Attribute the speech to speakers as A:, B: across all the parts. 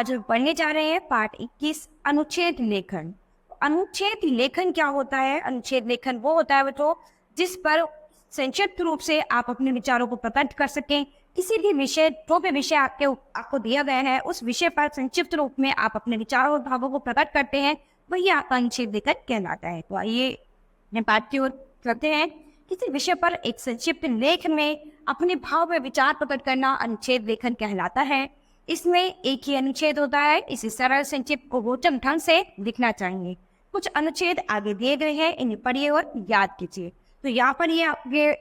A: आज हम पढ़ने जा रहे हैं पाठ 21 अनुच्छेद लेखन। अनुच्छेद लेखन क्या होता है? अनुच्छेद लेखन वो होता है बच्चों जिस पर संक्षिप्त रूप से आप अपने विचारों को प्रकट कर सकें। किसी भी विषय, जो भी विषय आपको दिया गया है, उस विषय पर संक्षिप्त रूप में आप अपने विचारों और भावों को प्रकट करते हैं, वही आपका अनुच्छेद लेखन कहलाता है। तो आइए पाठ की ओर करते हैं। किसी विषय पर एक संक्षिप्त लेख में अपने भाव व विचार प्रकट करना अनुच्छेद लेखन कहलाता है। इसमें एक ही अनुच्छेद होता है, इसी सरल संक्षिप्त को रोचक ढंग से लिखना चाहिए। कुछ अनुच्छेद आगे दिए गए हैं, इन्हें पढ़िए और याद कीजिए। तो यहाँ पर ये आपके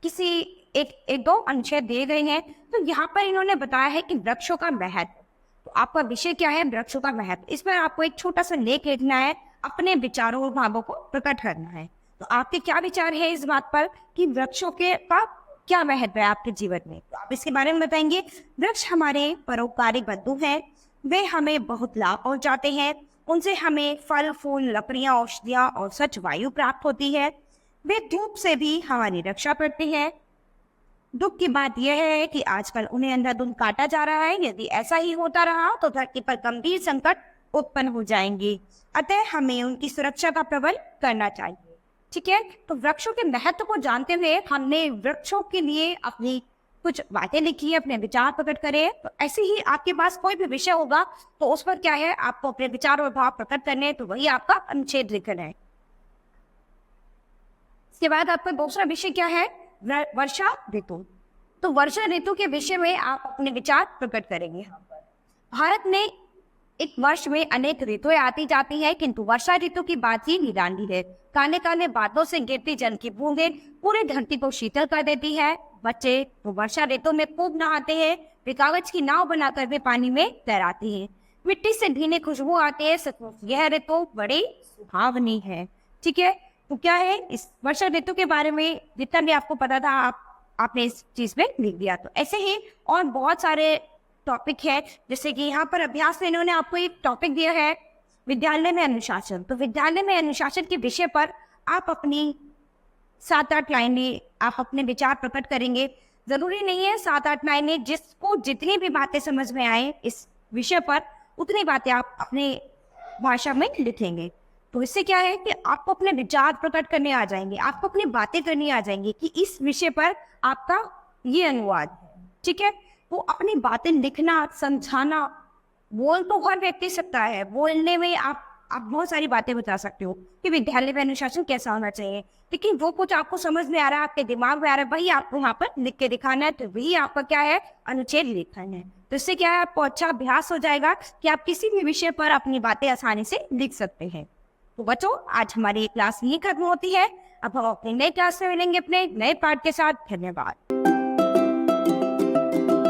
A: किसी एक दो अनुच्छेद दिए गए हैं। तो यहाँ पर इन्होंने बताया है कि वृक्षों का महत्व। तो आपका विषय क्या है? वृक्षों का महत्व। इस पर आपको एक छोटा सा लेख लिखना है, अपने विचारों और भावों को प्रकट करना है। तो आपके क्या विचार है इस बात पर कि वृक्षों के का क्या महत्व है आपके जीवन में? तो आप इसके बारे में बताएंगे। वृक्ष हमारे परोपकारी बंधु हैं, वे हमें बहुत लाभ पहुंचाते हैं। उनसे हमें फल, फूल, लकड़ियां, औषधियां और स्वच्छ वायु प्राप्त होती है। वे धूप से भी हमारी रक्षा करते हैं। दुख की बात यह है कि आजकल उन्हें अंधाधुंध काटा जा रहा है। यदि ऐसा ही होता रहा तो धरती पर गंभीर संकट उत्पन्न हो जाएंगे। अतः हमें उनकी सुरक्षा का प्रबंध करना चाहिए। ठीक है, तो वृक्षों के महत्व को जानते हुए हमने वृक्षों के लिए अपनी कुछ बातें लिखी है, अपने विचार प्रकट करे। तो ऐसे ही आपके पास कोई भी विषय होगा तो उस पर क्या है, आपको अपने विचार और भाव प्रकट करने, तो वही आपका अनुच्छेद लेखन है। इसके बाद आपका दूसरा विषय क्या है? वर्षा ऋतु। तो वर्षा ऋतु के विषय में आप अपने विचार प्रकट करेंगे। भारत में एक वर्ष में अनेक ऋतुएं आती जाती है, किंतु वर्षा ऋतु की बात ही निराली है। काले काले बादलों से गिरती जल की बूंदें पूरी धरती को शीतल कर देती है। बच्चे तो वर्षा ऋतु में खूब नहाते हैं। वे कागज की नाव बनाकर वे पानी में तैराते हैं। मिट्टी से भीने खुशबू आती है। सचमुच यह ऋतु बड़ी सुहावनी है। ठीक है, तो क्या है इस वर्षा ऋतु के बारे में जितना भी आपको पता था आपने इस चीज में लिख दिया। तो ऐसे ही और बहुत सारे टॉपिक है, जैसे कि यहाँ पर अभ्यास में इन्होंने आपको एक टॉपिक दिया है, विद्यालय में अनुशासन। तो विद्यालय में अनुशासन के विषय पर आप अपनी 7-8 लाइनें आप अपने विचार प्रकट करेंगे। जरूरी नहीं है 7-8 लाइनें, जिसको जितनी भी बातें समझ में आए इस विषय पर उतनी बातें आप अपने भाषा में लिखेंगे। तो इससे क्या है कि आपको अपने विचार प्रकट करने आ जाएंगे, आपको अपनी बातें करनी आ जाएंगी कि इस विषय पर आपका ये अनुवाद है। ठीक है, वो अपनी बातें लिखना, समझाना, बोल तो हर व्यक्ति सकता है। बोलने में आप बहुत सारी बातें बता सकते हो कि विद्यालय में अनुशासन कैसा होना चाहिए, लेकिन वो कुछ आपको समझ में आ रहा है, आपके दिमाग में आ रहा है, वही आपको वहाँ पर लिख के दिखाना है। तो वही आपका क्या है, अनुच्छेद लेखन है। तो इससे क्या है, आपको अच्छा अभ्यास हो जाएगा कि आप किसी भी विषय पर अपनी बातें आसानी से लिख सकते हैं। तो बच्चों, आज हमारी क्लास यही खत्म होती है। अब हम अपनी नई क्लास में मिलेंगे अपने नए पाठ के साथ। धन्यवाद।